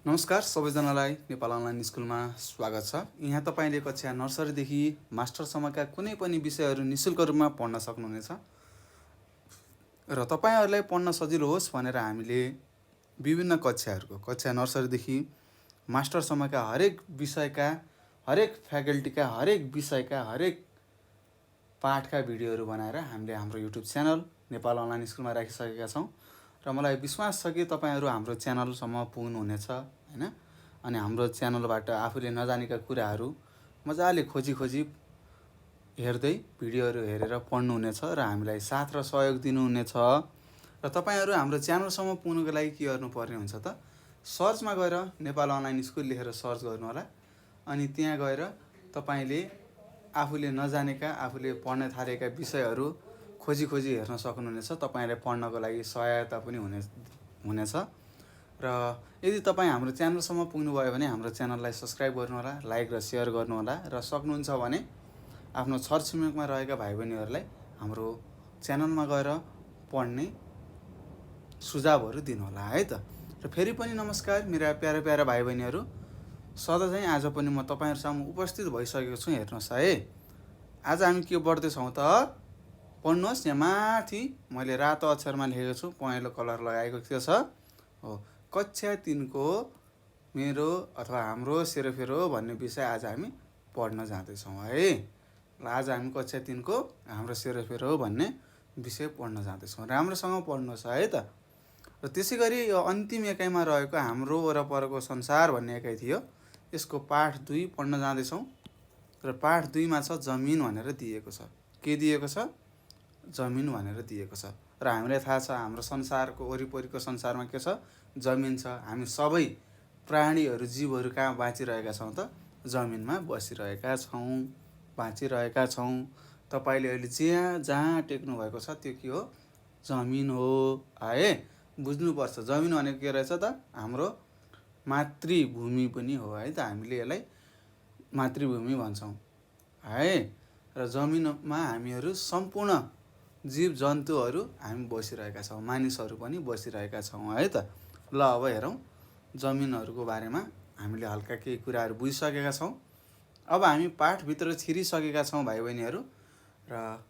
नमस्कार सबैजनालाई नेपाल अनलाइन स्कुलमा स्वागत छ। यहाँ तपाईँले कक्षा नर्सरीदेखि मास्टरसम्मका कुनै पनि विषयहरू निःशुल्क रूपमा पढ्न सक्नुहुनेछ र तपाईँहरूलाई पढ्न सजिलो होस् भनेर हामीले विभिन्न कक्षा नर्सरीदेखि मास्टरसम्मका हरेक विषयका, हरेक फ्याकल्टीका, हरेक विषयका, हरेक पाठका भिडियोहरू बनाएर हामीले हाम्रो युट्युब च्यानल नेपाल अनलाइन स्कुलमा राखिसकेका छौँ र मलाई विश्वास छ कि तपाईँहरू हाम्रो च्यानलसम्म पुग्नुहुनेछ हैन। अनि हाम्रो च्यानलबाट आफूले नजानेका कुराहरू मजाले खोजी हेर्दै भिडियोहरू हेरेर पढ्नुहुनेछ र हामीलाई साथ र सहयोग दिनुहुनेछ। र तपाईँहरू हाम्रो च्यानलसम्म पुग्नुको लागि के गर्नुपर्ने हुन्छ त, सर्चमा गएर नेपाल अनलाइन स्कुल लेखेर सर्च गर्नु होला। अनि त्यहाँ गएर तपाईँले आफूले नजानेका, आफूले पढ्न थालेका विषयहरू खोजी हेर्न सक्नुहुनेछ। तपाईँलाई पढ्नको लागि सहायता पनि हुनेछ। र यदि तपाईँ हाम्रो च्यानलसम्म पुग्नुभयो भने हाम्रो च्यानललाई सब्सक्राइब गर्नुहोला, लाइक र सेयर गर्नुहोला र सक्नुहुन्छ भने आफ्नो छरछिमेकमा रहेका भाइ बहिनीहरूलाई हाम्रो च्यानलमा गएर पढ्ने सुझावहरू दिनुहोला है त। र फेरि पनि नमस्कार मेरा प्यारा प्यारा भाइ बहिनीहरू, सधैँ चाहिँ आज पनि म तपाईँहरू सामु उपस्थित भइसकेको छु। हेर्नुहोस् है, आज हामी के पढ्दैछौँ त, पढ्नुहोस्। यहाँ माथि मैले रातो अक्षरमा लेखेको छु, पहेँलो कलर लगाएको के छ हो, कक्षा 3 को मेरो अथवा हाम्रो सेरोफेरो भन्ने विषय आज हामी पढ्न जाँदैछौँ है। आज हामी कक्षा 3 को हाम्रो सेरोफेरो भन्ने विषय पढ्न जाँदैछौँ। राम्रोसँग पढ्नुहोस् है त। र त्यसै गरी यो अन्तिम एकाइमा रहेको हाम्रो वरपरको संसार भन्ने एकाइ थियो, यसको पाठ 2 पढ्न जाँदैछौँ। र पाठ 2 मा छ जमिन भनेर दिएको छ। के दिएको छ? जमिन भनेर दिएको छ। र हामीलाई थाहा छ हाम्रो संसारको वरिपरिको संसारमा के छ? जमिन छ। हामी सबै प्राणीहरू, जीवहरू कहाँ बाँचिरहेका छौँ त? जमिनमा बसिरहेका छौँ, बाँचिरहेका छौँ। तपाईँले अहिले जहाँ टेक्नु भएको छ त्यो के हो? जमिन हो है। बुझ्नुपर्छ, जमिन भनेको के रहेछ त? हाम्रो मातृभूमि पनि हो है त। हामीले यसलाई मातृभूमि भन्छौँ है। र जमिनमा हामीहरू सम्पूर्ण जीव जन्तुहरू हामी बसिरहेका छौँ, मानिसहरू पनि बसिरहेका छौँ है त। ल अब हेरौँ, जमिनहरूको बारेमा हामीले हल्का केही कुराहरू बुझिसकेका छौँ। अब हामी पाठभित्र छिरिसकेका छौँ भाइ बहिनीहरू। र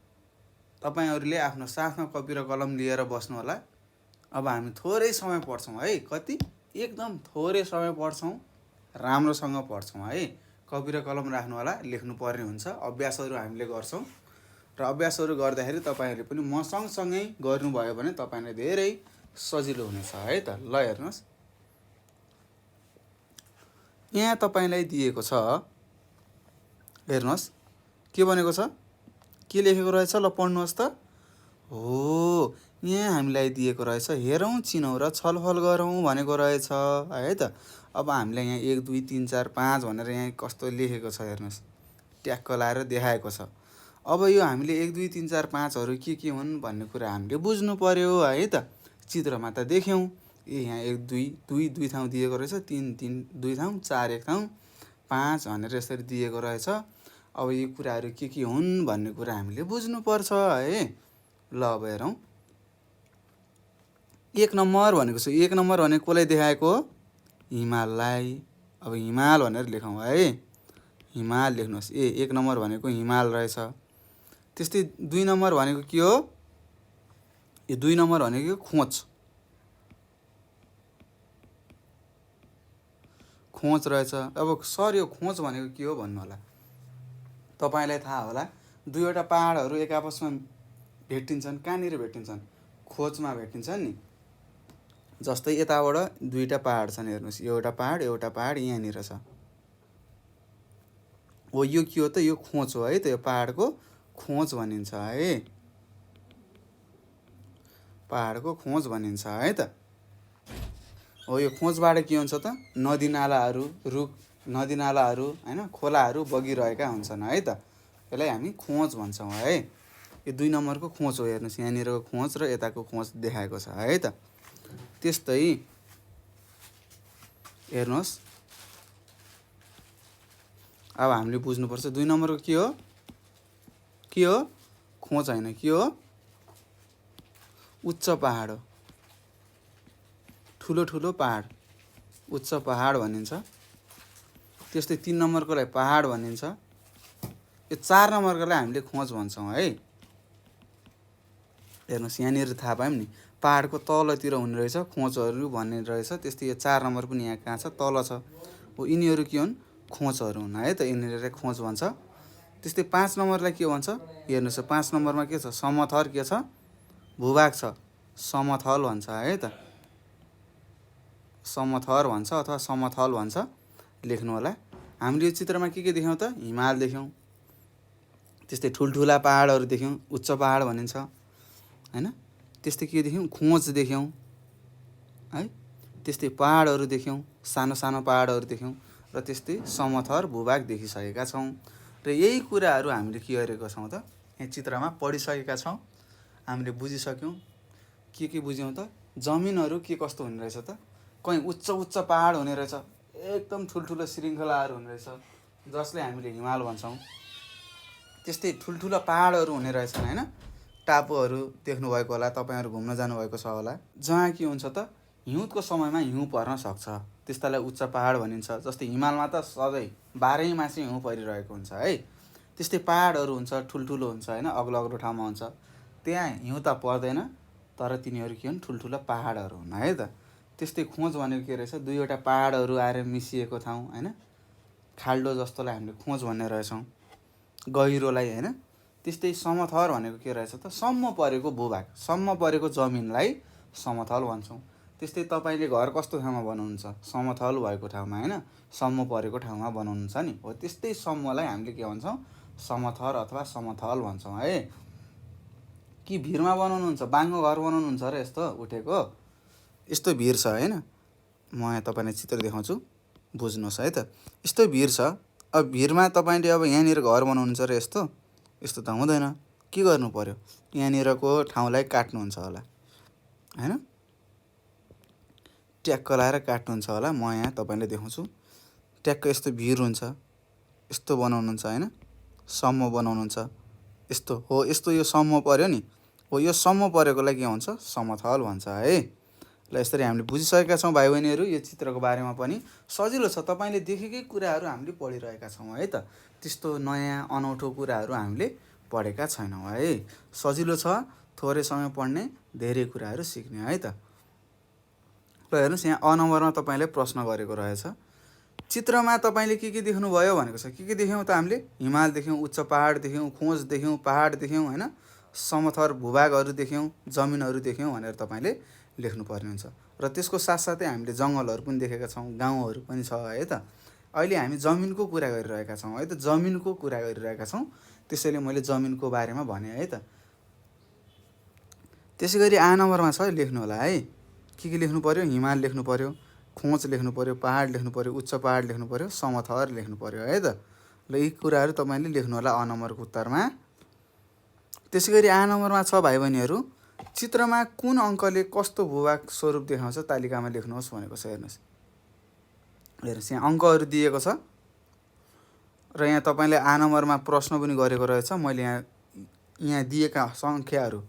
तपाईँहरूले आफ्नो साथमा कपी र कलम लिएर बस्नु होला। अब हामी थोरै समय पढ्छौँ है। कति? एकदम थोरै समय पढ्छौँ, राम्रोसँग पढ्छौँ है। कपी र कलम राख्नु होला, लेख्नुपर्ने हुन्छ। अभ्यासहरू हामीले गर्छौँ र अभ्यासहरू गर्दाखेरि तपाईँहरूले पनि म सँगसँगै गर्नुभयो भने तपाईँलाई धेरै सजिलो हुनेछ है त। ल हेर्नुहोस्, यहाँ तपाईँलाई दिएको छ, हेर्नुहोस् के भनेको छ, के लेखेको रहेछ, ल पढ्नुहोस् त। हो, यहाँ हामीलाई दिएको रहेछ हेरौँ, चिनौँ र छलफल गरौँ भनेको रहेछ है त। अब हामीलाई यहाँ 1 2 3 4 5 भनेर यहाँ कस्तो लेखेको छ हेर्नुहोस्, ट्याक्क लाएर देखाएको छ। अब यो हामीले 1 2 3 4 5हरू के हुन् भन्ने कुरा हामीले बुझ्नु पर्यो है त। चित्रमा त देख्यौँ, यहाँ 1 2 2 ठाउँ दिएको रहेछ, 3 3 2 ठाउँ, 4 1 ठाउँ, 5 भनेर यसरी दिएको रहेछ। अब यो कुराहरू के हुन् भन्ने कुरा हामीले बुझ्नुपर्छ है। ल अब हेरौँ, 1 नम्बर भनेको छ। 1 नम्बर भनेको कसलाई देखाएको? हिमाललाई। अब हिमाल भनेर लेखौँ है, हिमाल लेख्नुहोस्। 1 नम्बर भनेको हिमाल रहेछ। त्यस्तै 2 नम्बर भनेको के हो? यो 2 नम्बर भनेको खोज, खोज रहेछ। अब सर यो खोज भनेको के हो भन्नु होला। तपाईँलाई थाहा होला, दुईवटा पहाडहरू एक आपसमा भेटिन्छन्। कहाँनिर भेटिन्छन्? खोजमा भेटिन्छन् नि। जस्तै यताबाट 2टा पहाड छन्, हेर्नुहोस्, एउटा पहाड यहाँनिर छ। हो, यो के हो त? यो खोज हो है त। यो पहाडको खोज भनिन्छ है, पहाडको खोज भनिन्छ है त। हो, यो खोजबाट के हुन्छ त? नदीनालाहरू, नदीनालाहरू हैन, खोलाहरू बगिरहेका हुन्छन् है त। यसलाई हामी खोज भन्छौँ है। यो 2 नम्बरको खोज हो। हेर्नुहोस्, यहाँनिरको खोज र यताको खोज देखाएको छ है त। त्यस्तै हेर्नुहोस्, अब हामीले बुझ्नुपर्छ 2 नम्बरको के हो? के हो? खोज होइन, के हो? उच्च पहाड हो, ठुलो पहाड। उच्च पहाड भनिन्छ। त्यस्तै 3 नम्बरकोलाई पहाड भनिन्छ। यो 4 नम्बरकोलाई हामीले खोज भन्छौँ है। हेर्नुहोस् यहाँनिर थाहा पायौँ नि, पहाडको तलतिर हुने रहेछ खोजहरू भन्ने रहेछ। त्यस्तै यो 4 नम्बर पनि यहाँ कहाँ छ, तल छ। हो यिनीहरू के हुन्, खोजहरू हुन् है त, यिनीहरूलाई खोज भन्छ। त्यस्तै 5 नम्बरलाई के भन्छ, हेर्नुहोस् 5 नम्बरमा के छ, समथर के छ, भूभाग छ, समथल भन्छ है त, समथर भन्छ अथवा समथल भन्छ, लेख्नु होला। हामीले यो चित्रमा के देख्यौँ त, हिमाल देख्यौँ। त्यस्तै ठुल्ठुला पहाडहरू देख्यौँ, उच्च पहाड भनिन्छ हैन। त्यस्तै के देख्यौँ, खोज देख्यौँ है। त्यस्तै पहाडहरू देख्यौँ, सानो सानो पहाडहरू देख्यौँ र त्यस्तै समथर भूभाग देखिसकेका छौँ। र यही कुराहरू हामीले के गरेका छौँ त, यहाँ चित्रमा पढिसकेका छौँ। हामीले बुझिसक्यौँ। के बुझ्यौँ त, जमिनहरू के कस्तो हुने रहेछ त, कहीँ उच्च उच्च पहाड हुने रहेछ, एकदम ठुल्ठुलो श्रृङ्खलाहरू हुने रहेछ, जसले हामीले हिमाल भन्छौँ। त्यस्तै ठुल्ठुलो पहाडहरू हुने रहेछन् हैन। टापुहरू देख्नुभएको होला, तपाईँहरू घुम्न जानुभएको छ होला, जहाँ के हुन्छ त, हिउँदको समयमा हिउँ पर्न सक्छ, त्यस्तालाई उच्च पहाड भनिन्छ। जस्तै हिमालमा त सधैँ 12 मासै हिउँ परिरहेको हुन्छ है। त्यस्तै पहाडहरू हुन्छ, ठुल्ठुलो हुन्छ हैन, अग्लो अग्लो ठाउँमा हुन्छ, त्यहाँ हिउँ त पर्दैन, तर तिनीहरू के हुन्, ठुल्ठुलो पहाडहरू हुन् है त। त्यस्तै खोज भनेको के रहेछ, दुईवटा पहाडहरू आएर मिसिएको ठाउँ हैन, खाल्डो जस्तोलाई हामीले खोज भन्ने रहेछौँ, गहिरोलाई हैन। त्यस्तै समथर भनेको के रहेछ त, सम्म परेको भूभाग, सम्म परेको जमिनलाई समथल भन्छौँ। त्यस्तै तपाईँले घर कस्तो ठाउँमा बनाउनुहुन्छ, समथल भएको ठाउँमा हैन, सम्म परेको ठाउँमा बनाउनुहुन्छ नि, हो त्यस्तै सम्मलाई हामीले के भन्छौँ, समथर अथवा समथल भन्छौँ है। कि भिरमा बनाउनुहुन्छ, बाङ्गो घर बनाउनुहुन्छ र यस्तो उठेको, यस्तो भिर छ हैन, म यहाँ तपाईँलाई चित्र देखाउँछु, बुझ्नुहोस् है त। यस्तो भिर छ। अब भिरमा तपाईँले अब यहाँनिर घर बनाउनुहुन्छ र यस्तो त हुँदैन। के गर्नु पर्यो, यहाँनिरको ठाउँलाई काट्नुहुन्छ होला हैन, ट्याक्क लाएर काट्नुहुन्छ होला। म यहाँ तपाईँलाई देखाउँछु। ट्याक्क यस्तो भिर हुन्छ, यस्तो बनाउनुहुन्छ हैन, सम्म बनाउनुहुन्छ, यस्तो हो, यस्तो यो सम्म पर्यो नि, हो यो सम्म परेकोलाई के भन्छ, समथल भन्छ है। ल यसरी हामीले बुझिसकेका छौँ भाइ बहिनीहरू। यो चित्रको बारेमा पनि सजिलो छ, तपाईँले देखेकै कुराहरू हामीले पढिरहेका छौँ है त। त्यस्तो नयाँ अनौठो कुराहरू हामीले पढेका छैनौँ है। सजिलो छ, थोरै समय पढ्ने, धेरै कुराहरू सिक्ने है त। ल हेर्नुहोस् यहाँ अ नम्बरमा तपाईँले प्रश्न गरेको रहेछ। चित्रमा तपाईँले के देख्नुभयो भनेको छ। के देख्यौँ त हामीले, हिमाल देख्यौँ, उच्च पहाड देख्यौँ, खोज देख्यौँ, पहाड देख्यौँ हैन, समथर भूभागहरू देख्यौँ, जमिनहरू देख्यौँ भनेर तपाईँले लेख्नुपर्ने हुन्छ। र त्यसको साथसाथै हामीले जङ्गलहरू पनि देखेका छौँ, गाउँहरू पनि छ है त। अहिले हामी जमिनको कुरा गरिरहेका छौँ है त, जमिनको कुरा गरिरहेका छौँ, त्यसैले मैले जमिनको बारेमा भने है त। त्यसै गरी आ नम्बरमा छ, लेख्नु होला है। के लेख्नु पर्यो, हिमाल लेख्नु पर्यो, खोज लेख्नु पर्यो, पहाड लेख्नु पर्यो, उच्च पहाड लेख्नु पर्यो, समथर लेख्नु पर्यो है त। ल यी कुराहरू तपाईँले लेख्नु होला अ नम्बरको उत्तरमा। त्यसै गरी आ नम्बरमा छ भाइ बहिनीहरू, चित्रमा कुन अङ्कले कस्तो भूभाग स्वरूप देखाउँछ तालिकामा लेख्नुहोस् भनेको छ। हेर्नुहोस् यहाँ अङ्कहरू दिएको छ र यहाँ तपाईँले आ नम्बरमा प्रश्न पनि गरेको रहेछ। मैले यहाँ दिएका सङ्ख्याहरू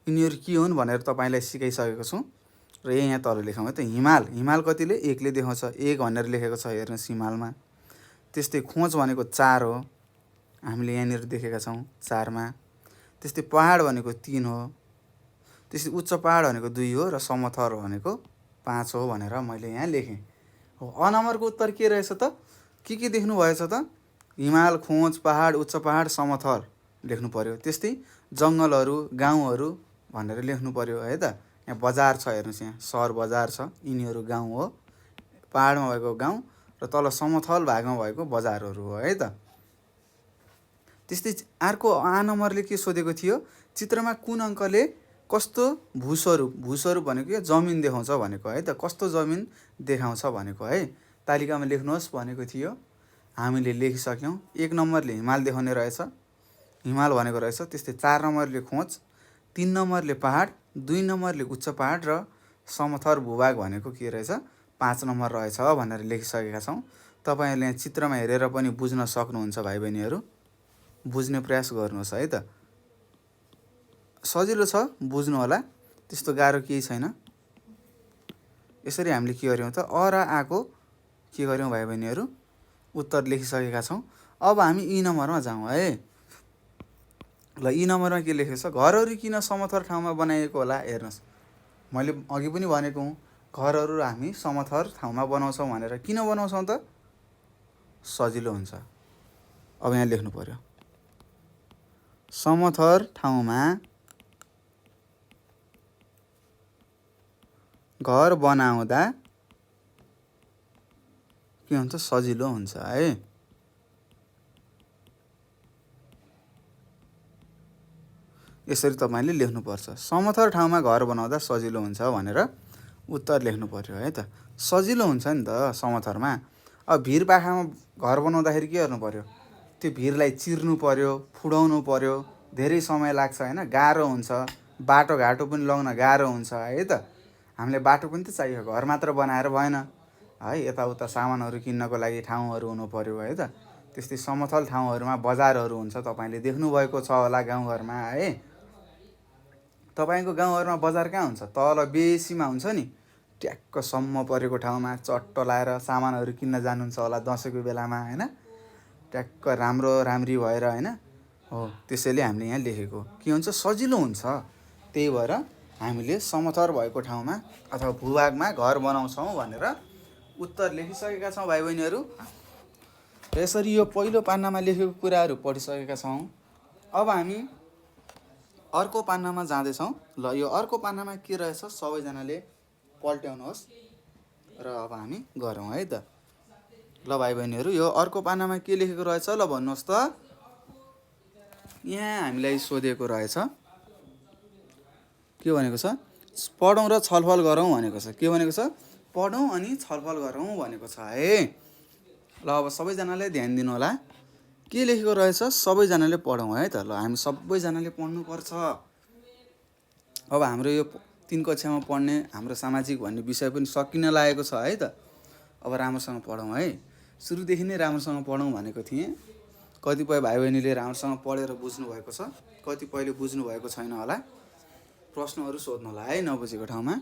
यिनीहरू के हुन् भनेर तपाईँलाई सिकाइसकेको छु र यहाँ तल लेखौँ है त। हिमाल कतिले, 1 ले देखाउँछ, 1 भनेर लेखेको छ हेर्नुहोस् हिमालमा। त्यस्तै खोज भनेको 4 हो, हामीले यहाँनिर देखेका छौँ 4 मा। त्यस्तै पहाड भनेको 3 हो, त्यस्तै उच्च पहाड भनेको 2 हो र समथर भनेको 5 हो भनेर मैले यहाँ लेखेँ। हो अ नम्बरको उत्तर के रहेछ त, के देख्नु भएछ त, हिमाल, खोज, पहाड, उच्च पहाड, समथर लेख्नु पर्यो। त्यस्तै जङ्गलहरू, गाउँहरू भनेर लेख्नु पर्यो है त। यहाँ बजार छ हेर्नुहोस्, यहाँ सहर बजार छ, यिनीहरू गाउँ हो, पहाडमा भएको गाउँ र तल समथल भागमा भएको बजारहरू हो है त। त्यस्तै अर्को आ नम्बरले के सोधेको थियो, चित्रमा कुन अङ्कले कस्तो भूस्वरूप भनेको के, जमिन देखाउँछ भनेको है त, कस्तो जमिन देखाउँछ भनेको है, तालिकामा लेख्नुहोस् भनेको थियो। हामीले लेखिसक्यौँ। 1 नम्बरले हिमाल देखाउने रहेछ, हिमाल भनेको रहेछ। त्यस्तै 4 नम्बरले खोज, 3 नम्बरले पहाड, 2 नम्बरले उच्च पहाड र समथर भूभाग भनेको के रहेछ, 5 नम्बर रहेछ भनेर लेखिसकेका छौँ। तपाईँहरूले यहाँ चित्रमा हेरेर पनि बुझ्न सक्नुहुन्छ भाइ बहिनीहरू, बुझ्ने प्रयास गर्नुहोस् है त। सजिलो छ, बुझ्नु होला, त्यस्तो गाह्रो केही छैन। यसरी हामीले के गर्यौँ त अ र आको के गर्यौँ भाइ बहिनीहरू उत्तर लेखिसकेका छौँ। अब हामी ई नम्बरमा जाउँ है। ल ई नम्बरमा के लेखेको छ, घरहरू किन समथर ठाउँमा बनाइएको होला। हेर्नुहोस् मैले अघि पनि भनेको हुँ घरहरू हामी समथर ठाउँमा बनाउँछौँ भनेर। किन बनाउँछौँ त, सजिलो हुन्छ। अब यहाँ लेख्नु पर्यो समथर ठाउँमा घर बनाउँदा के हुन्छ, सजिलो हुन्छ है। यसरी तपाईँले लेख्नुपर्छ, समथर ठाउँमा घर बनाउँदा सजिलो हुन्छ भनेर उत्तर लेख्नु पर्यो है त। सजिलो हुन्छ नि त समथरमा। अब भिरपाखामा घर बनाउँदाखेरि के गर्नु पर्यो, त्यो भिरलाई चिर्नु पर्यो, फुडाउनु पर्यो, धेरै समय लाग्छ होइन, गाह्रो हुन्छ, बाटोघाटो पनि लगाउन गाह्रो हुन्छ है त। हामीलाई बाटो पनि त चाहियो, घर मात्र बनाएर भएन है, यताउता सामानहरू किन्नको लागि ठाउँहरू हुनु पर्यो है त। त्यस्तै समथल ठाउँहरूमा बजारहरू हुन्छ, तपाईँले देख्नुभएको छ होला गाउँघरमा है। तपाईँको गाउँघरमा बजार कहाँ हुन्छ, तल बेसीमा हुन्छ नि, ट्याक्कसम्म परेको ठाउँमा चट्ट लाएर सामानहरू किन्न जानुहुन्छ होला दसैँको बेलामा होइन, ट्याक्क राम्रो राम्री भएर होइन। हो त्यसैले हामीले यहाँ लेखेको के हुन्छ, सजिलो हुन्छ। त्यही भएर हामीले समथर भएको ठाउँमा अथवा भूभागमा घर बनाउँछौँ भनेर उत्तर लेखिसकेका छौँ भाइ बहिनीहरू। यसरी यो पहिलो पान्नामा लेखेको कुराहरू पढिसकेका छौँ। अब हामी अर्को पान्नामा जाँदैछौँ। ल यो अर्को पान्नामा के रहेछ सबैजनाले पल्ट्याउनुहोस् र अब हामी गरौँ है त। ल भाइ बहिनीहरू यो अर्को पान्नामा के लेखेको रहेछ ल भन्नुहोस् त। यहाँ हामीलाई सोधेको रहेछ के भनेको छ, पढौँ र छलफल गरौँ भनेको छ। के भनेको छ, पढौँ अनि छलफल गरौँ भनेको छ है। ल अब सबैजनाले ध्यान दिनु होला, के लेखेको रहेछ सबैजनाले पढौँ है त। ल हामी सबैजनाले पढ्नुपर्छ। अब हाम्रो यो 3 कक्षामा पढ्ने हाम्रो सामाजिक भन्ने विषय पनि सकिन लागेको छ है त। अब राम्रोसँग पढौँ है, सुरुदेखि नै राम्रोसँग पढौँ भनेको थिएँ। कतिपय भाइ बहिनीले राम्रोसँग पढेर बुझ्नु भएको छ, कतिपयले बुझ्नु भएको छैन होला, प्रश्नहरू सोध्नु होला है नबुझेको ठाउँमा।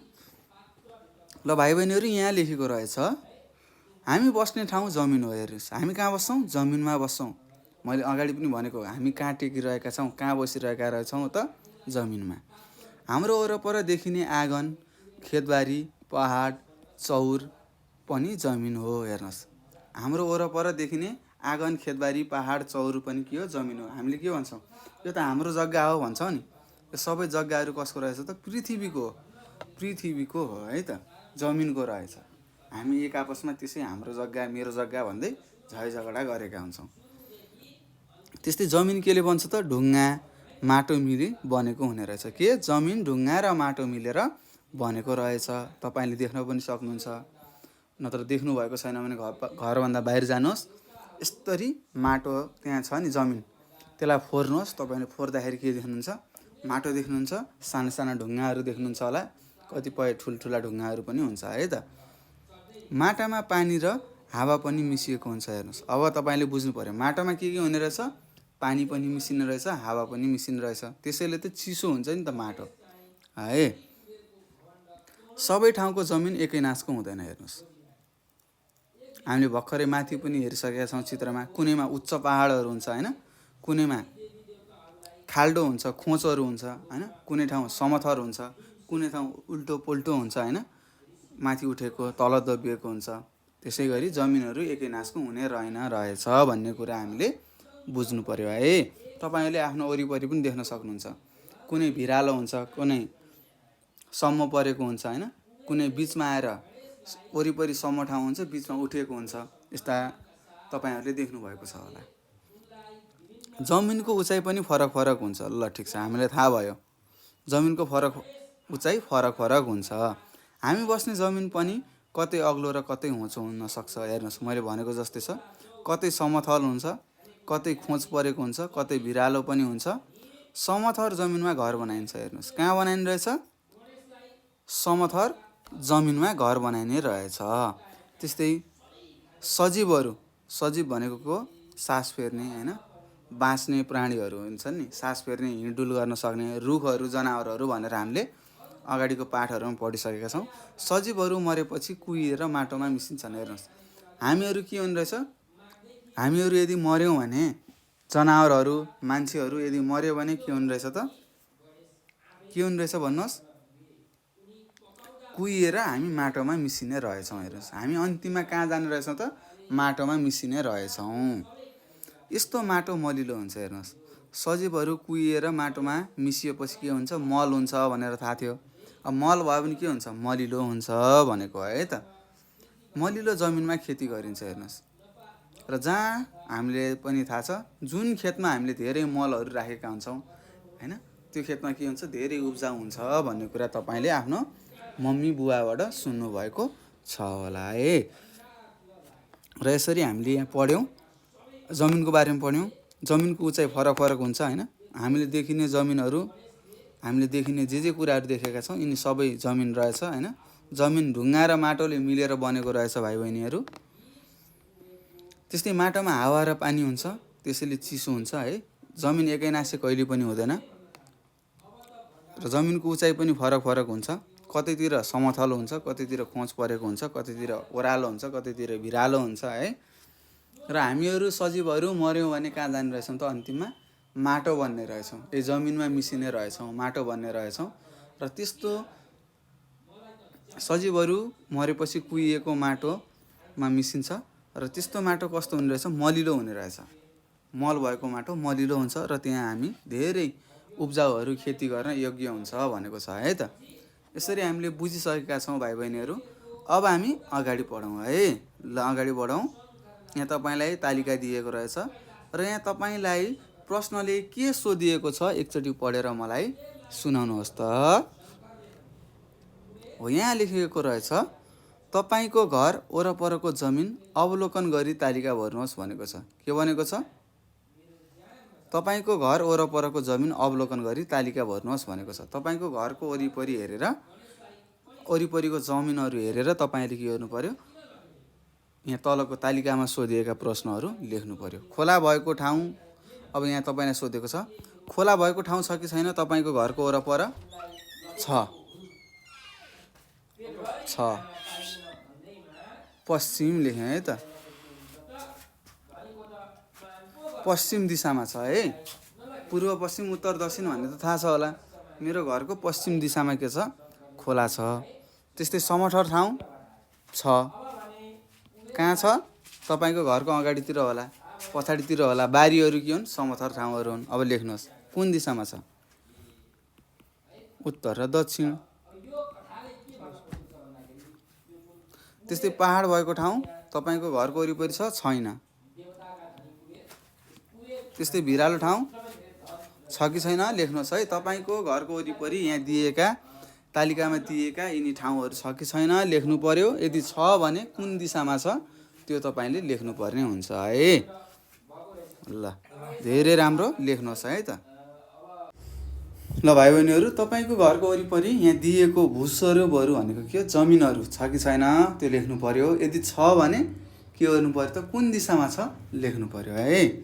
ल भाइ बहिनीहरू यहाँ लेखेको रहेछ हामी बस्ने ठाउँ जमिन हो। हेर्नुहोस् हामी कहाँ बस्छौँ, जमिनमा बस्छौँ। मैले अगाडि पनि भनेको हामी कहाँ टेकिरहेका छौँ, कहाँ बसिरहेका रहेछौँ त, जमिनमा। हाम्रो वरपर देखिने आँगन, खेतबारी, पहाड, चौर पनि जमिन हो। हेर्नुहोस् हाम्रो वरपर देखिने आँगन, खेतबारी, पहाड, चौर पनि के हो, जमिन हो। हामीले के भन्छौँ, यो त हाम्रो जग्गा हो भन्छौँ नि। यो सबै जग्गाहरू कसको रहेछ त, पृथ्वीको हो है त, जमिनको रहेछ। हामी एक आपसमा त्यसै हाम्रो जग्गा मेरो जग्गा भन्दै झै झगडा गरेका हुन्छौँ। त्यस्तै जमिन केले बन्छ त, ढुङ्गा माटो मिली बनेको हुने रहेछ। के, जमिन ढुङ्गा र माटो मिलेर बनेको रहेछ। तपाईँले देख्न पनि सक्नुहुन्छ, नत्र देख्नु भएको छैन भने घरभन्दा बाहिर जानुहोस्, यस्तरी माटो त्यहाँ छ नि जमिन, त्यसलाई फोर्नुहोस्। तपाईँले फोर्दाखेरि के देख्नुहुन्छ, माटो देख्नुहुन्छ, साना साना ढुङ्गाहरू देख्नुहुन्छ होला, कतिपय ठुल्ठुला ढुङ्गाहरू पनि हुन्छ है त। माटामा पानी र हावा पनि मिसिएको हुन्छ। हेर्नुहोस् अब तपाईँले बुझ्नु पर्यो, माटोमा के हुने रहेछ, पानी पनि मिसिने रहेछ, हावा पनि मिसिने रहेछ। त्यसैले त चिसो हुन्छ नि त माटो है। सबै ठाउँको जमिन एकै नासको हुँदैन। हेर्नुहोस् हामीले भर्खरै माथि पनि हेरिसकेका छौँ चित्रमा, कुनैमा उच्च पहाडहरू हुन्छ होइन, कुनैमा खाल्डो हुन्छ, खोचहरू हुन्छ होइन, कुनै ठाउँ समथर हुन्छ, कुनै ठाउँ उल्टो पुल्टो हुन्छ होइन, माथि उठेको तल दबिएको हुन्छ। त्यसै गरी जमिनहरू एकै नासको हुने रहेछ भन्ने कुरा हामीले बुझ्नु पर्यो है। तपाईँले आफ्नो वरिपरि पनि देख्न सक्नुहुन्छ, कुनै भिरालो हुन्छ, कुनै सम्म परेको हुन्छ होइन, कुनै बिचमा आएर वरिपरि सम्म ठाउँ हुन्छ, बिचमा उठेको हुन्छ। यस्ता तपाईँहरूले देख्नुभएको छ होला। जमिनको उचाइ पनि फरक फरक हुन्छ। ल ठिक छ, हामीलाई थाहा भयो जमिनको उचाइ फरक फरक हुन्छ। हामी बस्ने जमिन पनि कतै अग्लो र कतै होचो हुन सक्छ। हेर्नुहोस् मैले भनेको जस्तै छ, कतै समथल हुन्छ, कतै खोच परेको हुन्छ, कतै भिरालो पनि हुन्छ। समथर जमिनमा घर बनाइन्छ। हेर्नुहोस् कहाँ बनाइने रहेछ, समथर जमिनमा घर बनाइने रहेछ। त्यस्तै सजीव भनेको सास फेर्ने होइन, बाँच्ने प्राणीहरू हुन्छन् नि, सास फेर्ने, हिँडडुल गर्न सक्ने रुखहरू, जनावरहरू भनेर हामीले अगाडिको पाठहरूमा पढिसकेका छौँ। सजीवहरू मरेपछि कुहिएर माटोमा मिसिन्छन्। हेर्नुहोस्, हामीहरू के हुने रहेछ, हामीहरू यदि मऱ्यौँ भने, जनावरहरू मान्छेहरू यदि मऱ्यो भने के हुने रहेछ त, के हुने रहेछ भन्नुहोस्, कुहिएर हामी माटोमा मिसिने रहेछौँ। हेर्नुहोस्, हामी अन्तिममा कहाँ जाने रहेछौँ त, माटोमा मिसिने रहेछौँ। यस्तो माटो मलिलो हुन्छ। हेर्नुहोस्, सजीवहरू कुहिएर माटोमा मिसिएपछि के हुन्छ, मल हुन्छ भनेर थाहा थियो। अब मल भयो भने के हुन्छ, मलिलो हुन्छ भनेको है त। मलिलो जमिनमा खेती गरिन्छ। हेर्नुहोस्, र जहाँ हामीले पनि थाहा छ, जुन खेतमा हामीले धेरै मलहरू राखेका हुन्छौँ होइन, त्यो खेतमा के हुन्छ, धेरै उब्जाउ हुन्छ भन्ने कुरा तपाईँले आफ्नो मम्मी बुवाबाट सुन्नुभएको छ होला है। र यसरी हामीले यहाँ पढ्यौँ, जमिनको बारेमा पढ्यौँ। जमिनको उचाइ फरक फरक हुन्छ होइन। हामीले देखिने जमिनहरू, हामीले देखिने जे कुराहरू देखेका छौँ, यिनी सबै जमिन रहेछ होइन। जमिन ढुङ्गा र माटोले मिलेर बनेको रहेछ भाइ बहिनीहरू। त्यस्तै माटोमा हावा र पानी हुन्छ, त्यसैले चिसो हुन्छ है। जमिन एकैनासे कहिले पनि हुँदैन। र जमिनको उचाइ पनि फरक फरक हुन्छ। कतैतिर समथल हुन्छ, कतैतिर खोज परेको हुन्छ, कतैतिर ओह्रालो हुन्छ, कतैतिर भिरालो हुन्छ है। र हामीहरू सजीवहरू मऱ्यौँ भने कहाँ जाने रहेछौँ त, अन्तिममा माटो बन्ने रहेछौँ। यो जमिनमा मिसिने रहेछौँ, माटो बन्ने रहेछौँ। र त्यस्तो सजीवहरू मरेपछि कुहिएको माटोमा मिसिन्छ। र त्यस्तो माटो कस्तो हुने रहेछ, मलिलो हुने रहेछ। मल भएको माटो मलिलो हुन्छ र त्यहाँ हामी धेरै उब्जाउहरू खेती गर्न योग्य हुन्छ भनेको छ है त। यसरी हामीले बुझिसकेका छौँ भाइ बहिनीहरू। अब हामी अगाडि बढौँ है। ल अगाडि बढौँ। यहाँ तपाईँलाई तालिका दिएको रहेछ र यहाँ तपाईँलाई प्रश्नले के सोधिएको छ एकचोटि पढेर मलाई सुनाउनुहोस् त। हो, यहाँ लेखिएको रहेछ, तपाईँको घर वरपरको जमिन अवलोकन गरी तालिका भर्नुहोस् भनेको छ। के भनेको छ, तपाईँको घर वरपरको जमिन अवलोकन गरी तालिका भर्नुहोस् भनेको छ। तपाईँको घरको वरिपरि हेरेर, वरिपरिको जमिनहरू हेरेर तपाईँले के गर्नु पर्यो, यहाँ तलको तालिकामा सोधिएका प्रश्नहरू लेख्नु पर्यो। खोला भएको ठाउँ, अब यहाँ तपाईँलाई सोधेको छ, खोला भएको ठाउँ छ कि छैन तपाईँको घरको वरपर? छ। पश्चिम लेखेँ है त, पश्चिम दिशामा छ है। पूर्व पश्चिम उत्तर दक्षिण भन्ने त थाहा छ होला। मेरो घरको पश्चिम दिशामा के छ, खोला छ। त्यस्तै समथर ठाउँ छ। कहाँ छ, तपाईँको घरको अगाडितिर होला, पछाडितिर होला। बारीहरू के हुन्, समथर ठाउँहरू हुन्। अब लेख्नुहोस् कुन दिशामा छ, उत्तर र दक्षिण। त्यस्तै पहाड भएको ठाउँ तपाईँको घरको वरिपरि छैन। त्यस्तै भिरालो ठाउँ छ कि छैन लेख्नुहोस् है। तपाईँको घरको वरिपरि यहाँ दिएका तालिकामा दिएका यिनी ठाउँहरू छ कि छैन लेख्नु पर्यो। यदि छ भने कुन दिशामा छ त्यो तपाईँले लेख्नुपर्ने हुन्छ है। ल धेरै राम्रो लेख्नुहोस् है त। ल भाइ बहिनीहरू, तपाईँको घरको वरिपरि यहाँ दिएको भूस्वरूपहरू भनेको के हो, जमिनहरू छ कि छैन त्यो लेख्नु पर्यो। यदि छ भने के गर्नु पर्यो त, कुन दिशामा छ लेख्नु पर्यो है।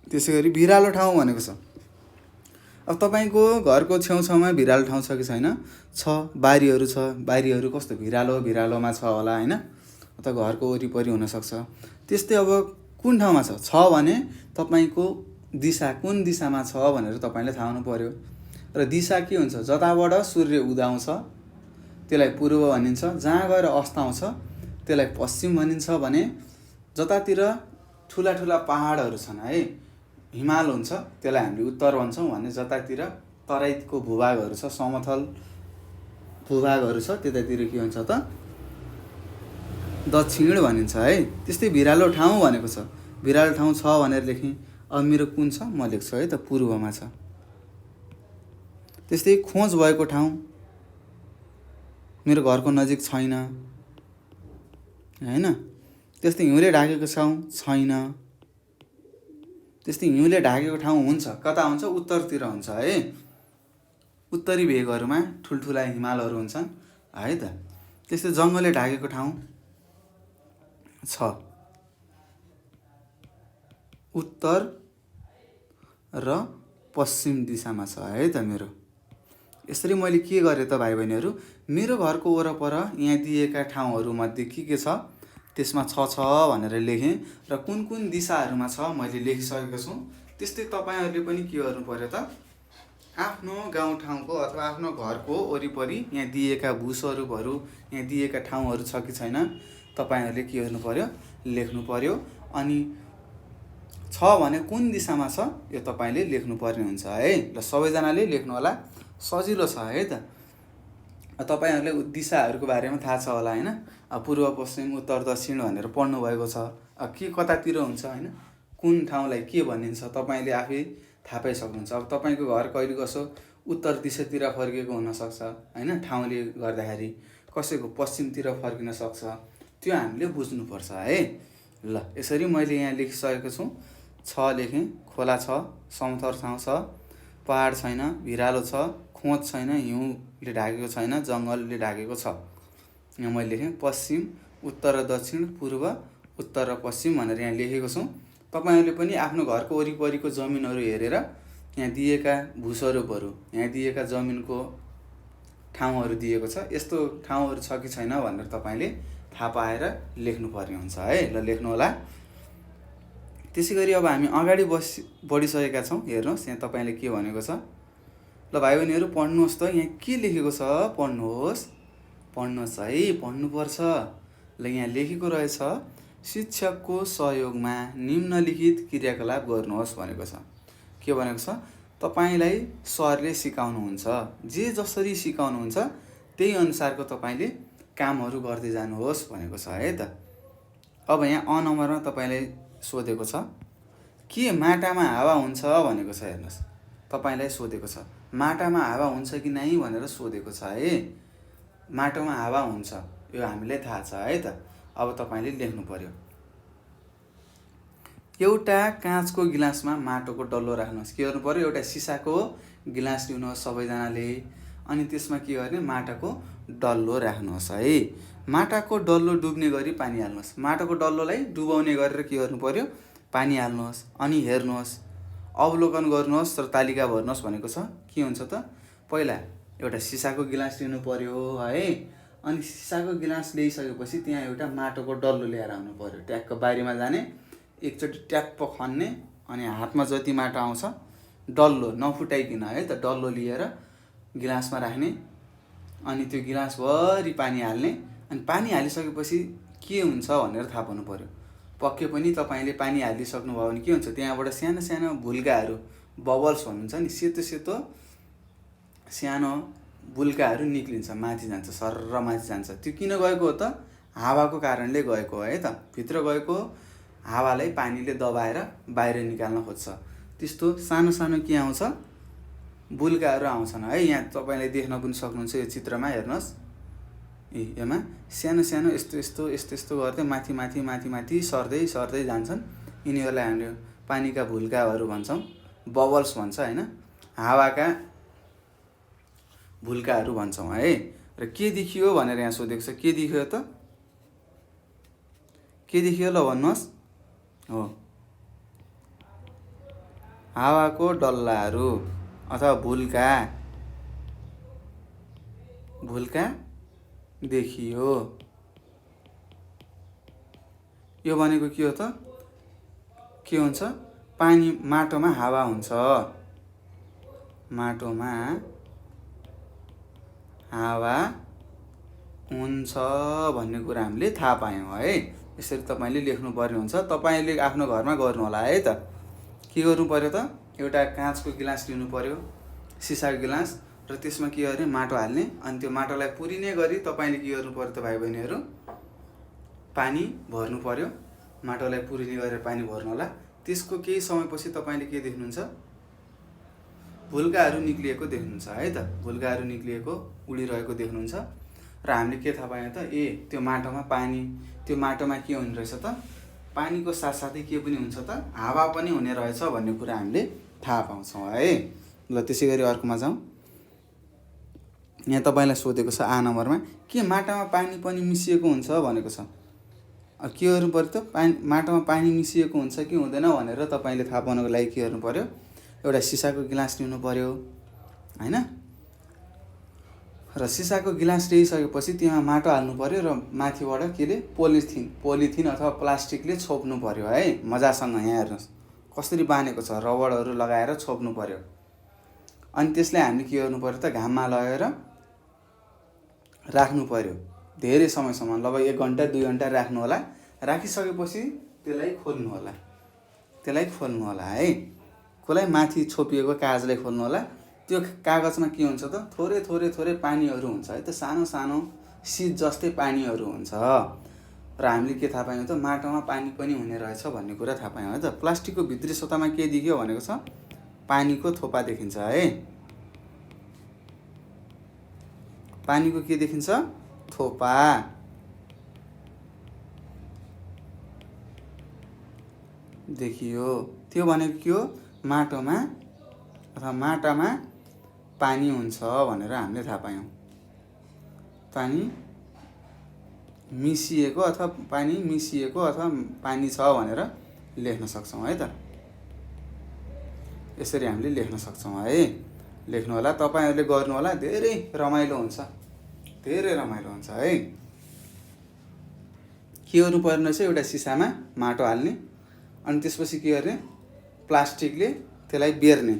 त्यसै गरी भिरालो ठाउँ भनेको छ, अब तपाईँको घरको छेउछाउमा भिरालो ठाउँ छ कि छैन? छ। बारीहरू छ, बारीहरू कस्तो भिरालोमा छ होला होइन, अथवा घरको वरिपरि हुनसक्छ। त्यस्तै अब कुन ठाउँमा छ भने तपाईँको दिशा कुन दिशामा छ भनेर तपाईँले थाहा हुनु पर्यो। र दिशा के हुन्छ, जताबाट सूर्य उदाउँछ त्यसलाई पूर्व भनिन्छ, जहाँ गएर अस्ताउँछ त्यसलाई पश्चिम भनिन्छ भने, जतातिर ठुला ठुला पहाडहरू छन् है, हिमाल हुन्छ त्यसलाई हामीले उत्तर भन्छौँ भने, जतातिर तराईको भूभागहरू छ, समथल भूभागहरू छ त्यतातिर के हुन्छ त, दक्षिण भनिन्छ है। त्यस्तै भिरालो ठाउँ भनेको छ, भिरालो ठाउँ छ भनेर लेखेँ। अब मेरो कुन छ म लेख्छु है त, पूर्वमा छ। त्यस्तै खोज भएको ठाउँ मेरो घरको नजिक छैन होइन। त्यस्तै हिउँले ढाकेको ठाउँ छैन। त्यस्तै हिउँले ढाकेको ठाउँ हुन्छ, कता हुन्छ, उत्तरतिर हुन्छ है। उत्तरी भेगहरूमा ठुल्ठुला हिमालहरू हुन्छन् है त। त्यस्तै जङ्गलले ढाकेको ठाउँ छ, उत्तर र पश्चिम दिशामा छ है त मेरो। यसरी मैले के गरेँ त भाइ बहिनीहरू, मेरो घरको वरपर यहाँ दिएका ठाउँहरूमध्ये के छ त्यसमा छ भनेर लेखेँ र कुन कुन दिशाहरूमा छ मैले लेखिसकेको छु। त्यस्तै तपाईँहरूले पनि के गर्नु पर्यो त, आफ्नो गाउँठाउँको अथवा आफ्नो घरको वरिपरि यहाँ दिएका भूस्वरूपहरू, यहाँ दिएका ठाउँहरू छ कि छैन तपाईँहरूले के गर्नु पर्यो, लेख्नु पर्यो। अनि छ भने कुन दिशामा छ यो तपाईँले लेख्नुपर्ने हुन्छ है। र सबैजनाले लेख्नु होला, सजिलो छ है त। तपाईँहरूले दिशाहरूको बारेमा थाहा छ होला होइन, पूर्व पश्चिम उत्तर दक्षिण भनेर पढ्नु भएको छ। के कतातिर हुन्छ होइन, कुन ठाउँलाई के भनिन्छ तपाईँले आफै थाहा पाइसक्नुहुन्छ। अब तपाईँको घर कहिले कसो उत्तर दिशातिर फर्केको हुनसक्छ होइन, ठाउँले गर्दाखेरि कसैको पश्चिमतिर फर्किन सक्छ, त्यो हामीले बुझ्नुपर्छ है। ल यसरी मैले यहाँ लेखिसकेको छु। छ लेखेँ, खोला छ, समथर ठाउँ छ, पहाड छैन, भिरालो छ, खोज छैन, हिउँले ढाकेको छैन, जङ्गलले ढाकेको छ। यहाँ मैले लेखेँ पश्चिम, उत्तर र दक्षिण, पूर्व, उत्तर र पश्चिम भनेर यहाँ लेखेको छु। तपाईँहरूले पनि आफ्नो घरको वरिपरिको जमिनहरू हेरेर यहाँ दिएका भूस्वरूपहरू, यहाँ दिएका जमिनको ठाउँहरू दिएको छ, यस्तो ठाउँहरू छ कि छैन भनेर तपाईँले थाहा पाएर लेख्नुपर्ने हुन्छ है। ल लेख्नु होला। त्यसै गरी अब हामी अगाडि बढिसकेका छौँ। हेर्नुहोस् यहाँ तपाईँले के भनेको छ। ल भाइ बहिनीहरू पढ्नुहोस् त, यहाँ के लेखेको छ पढ्नुहोस्, पढ्नुहोस् है, पढ्नुपर्छ। ल यहाँ लेखेको रहेछ, शिक्षकको सहयोगमा निम्नलिखित क्रियाकलाप गर्नुहोस् भनेको छ। के भनेको छ, तपाईँलाई सरले सिकाउनुहुन्छ, जे जसरी सिकाउनुहुन्छ त्यही अनुसारको तपाईँले कामहरू गर्दै जानुहोस् भनेको छ है त। अब यहाँ अ नम्बरमा तपाईँलाई सोधेको छ, के माटामा हावा हुन्छ भनेको छ। हेर्नुहोस् तपाईँलाई सोधेको छ, माटामा हावा हुन्छ कि नै भनेर सोधेको छ है। माटोमा हावा हुन्छ यो हामीलाई थाहा छ है त। अब तपाईँले लेख्नु पर्यो, एउटा काँचको गिलासमा माटोको डल्लो राख्नुहोस्। के गर्नु पर्यो, एउटा सिसाको गिलास लिनुहोस् सबैजनाले, अनि त्यसमा के गर्ने, माटाको डल्लो राख्नुहोस् है। माटाको डल्लो डुब्ने गरी पानी हाल्नुहोस्। माटाको डल्लोलाई डुबाउने गरेर के गर्नु पर्यो, पानी हाल्नुहोस्। अनि हेर्नुहोस्, अवलोकन गर्नुहोस् र तालिका भर्नुहोस् भनेको छ। के हुन्छ त, पहिला एउटा सिसाको गिलास लिनु पर्यो है। अनि सिसाको गिलास ल्याइसकेपछि त्यहाँ एउटा माटोको डल्लो ल्याएर आउनु पर्यो। ट्याक्क बारीमा जाने, एकचोटि ट्याप्प खन्ने, अनि हातमा जति माटो आउँछ डल्लो नफुटाइकन है त, डल्लो लिएर गिलासमा राख्ने, अनि त्यो गिलासभरि पानी हाल्ने। अनि पानी हालिसकेपछि के हुन्छ भनेर थाहा पाउनु पर्यो। पक्कै पनि तपाईँले पानी हालिसक्नुभयो भने के हुन्छ, त्यहाँबाट सानो सानो भुल्काहरू, बबल्स भन्नुहुन्छ नि, सेतो सेतो सानो बुल्काहरू निक्लिन्छ, माथि जान्छ, सर्र माथि जान्छ। त्यो किन गएको हो त, हावाको कारणले गएको है त। भित्र गएको हावालाई पानीले दबाएर बाहिर निकाल्न खोज्छ। त्यस्तो सानो सानो के आउँछ, बुल्काहरू आउँछन् है। यहाँ तपाईँले देख्न पनि सक्नुहुन्छ यो चित्रमा। हेर्नुहोस्, यसमा सानो सानो यस्तो यस्तो यस्तो यस्तो गर्दै माथि माथि माथि माथि सर्दै सर्दै जान्छन्। यिनीहरूलाई हामीले पानीका भुल्काहरू भन्छौँ, बबल्स भन्छ होइन, हावाका भुल्काहरू भन्छौँ है। र के देखियो भनेर यहाँ सोधेको छ, के देखियो त, के देखियो ल भन्नुहोस्। हो, हावाको डल्लाहरू अथवा भुल्का, भुल्का देखियो। यो भनेको के हो त, के हुन्छ, पानी माटोमा हावा हुन्छ, माटोमा हावा हुन्छ भन्ने कुरा हामीले थाहा पायौँ है। यसरी तपाईँले लेख्नुपर्ने हुन्छ। तपाईँले आफ्नो घरमा गर्नु होला है त। के गर्नु पर्यो त, एउटा काँचको गिलास लिनु पर्यो, सिसाको गिलास, र त्यसमा के गर्ने, माटो हाल्ने। अनि त्यो माटोलाई पुरिने गरी तपाईँले के गर्नु पर्यो त भाइ बहिनीहरू, पानी भर्नु पर्यो। माटोलाई पुरिने गरेर पानी भर्नु होला। त्यसको केही समयपछि तपाईँले के देख्नुहुन्छ, भुल्काहरू निक्लिएको देख्नुहुन्छ है त। भुल्काहरू निक्लिएको उडिरहेको देख्नुहुन्छ। र हामीले के थाहा पायौँ त, त्यो माटोमा पानी, त्यो माटोमा के हुने रहेछ त, पानीको साथसाथै के पनि हुन्छ त, हावा पनि हुने रहेछ भन्ने कुरा हामीले थाहा पाउँछौँ है। ल त्यसै गरी अर्कोमा जाउँ। यहाँ तपाईँलाई सोधेको छ आ नम्बरमा, के माटामा पानी पनि मिसिएको हुन्छ भनेको छ। के गर्नु पर्यो त, माटोमा पानी मिसिएको हुन्छ कि हुँदैन भनेर तपाईँले थाहा पाउनको लागि के गर्नु पर्यो, एउटा सिसाको गिलास लिनु पर्यो होइन। र सिसाको गिलास ल्याइसकेपछि त्यहाँ माटो हाल्नु पर्यो र माथिबाट केले पोलिथिन अथवा प्लास्टिकले छोप्नु पर्यो है। मजासँग यहाँ हेर्नुहोस् कसरी बाँधेको छ, रबरहरू लगाएर छोप्नु पर्यो। अनि त्यसलाई हामीले के गर्नु पर्यो त, घाममा लगेर राख्नु पर्यो धेरै समयसम्म, लगभग 1 घन्टा 2 घन्टा राख्नु होला। राखिसकेपछि त्यसलाई खोल्नु होला है। कसलाई माथि छोपिएको कागजलाई खोल्नु होला। त्यो कागजमा के हुन्छ त, थोरै पानीहरू हुन्छ है, त्यो सानो सानो शीत जस्तै पानीहरू हुन्छ। र हामीले के थाहा पायौँ त, माटोमा पानी पनि हुने रहेछ भन्ने कुरा थाहा पायौँ है त। प्लास्टिकको भित्री सतहमा के देखियो भनेको छ, पानीको थोपा देखिन्छ है। पानीको के देखिन्छ, थोपा देखियो। त्यो भनेको के हो, माटोमा अथवा माटामा पानी हुन्छ भनेर हामीले थाहा पायौँ। पानी मिसिएको अथवा पानी छ भनेर लेख्न सक्छौँ है त। यसरी हामीले लेख्न सक्छौँ है। लेख्नु होला, तपाईहरुले गर्नु होला, धेरै रमाइलो हुन्छ है। के गर्नु पर्ने चाहिँ, एउटा सिसामा माटो हाल्ने, अनि त्यसपछि के गर्ने, प्लास्टिकले त्यसलाई बेर्ने,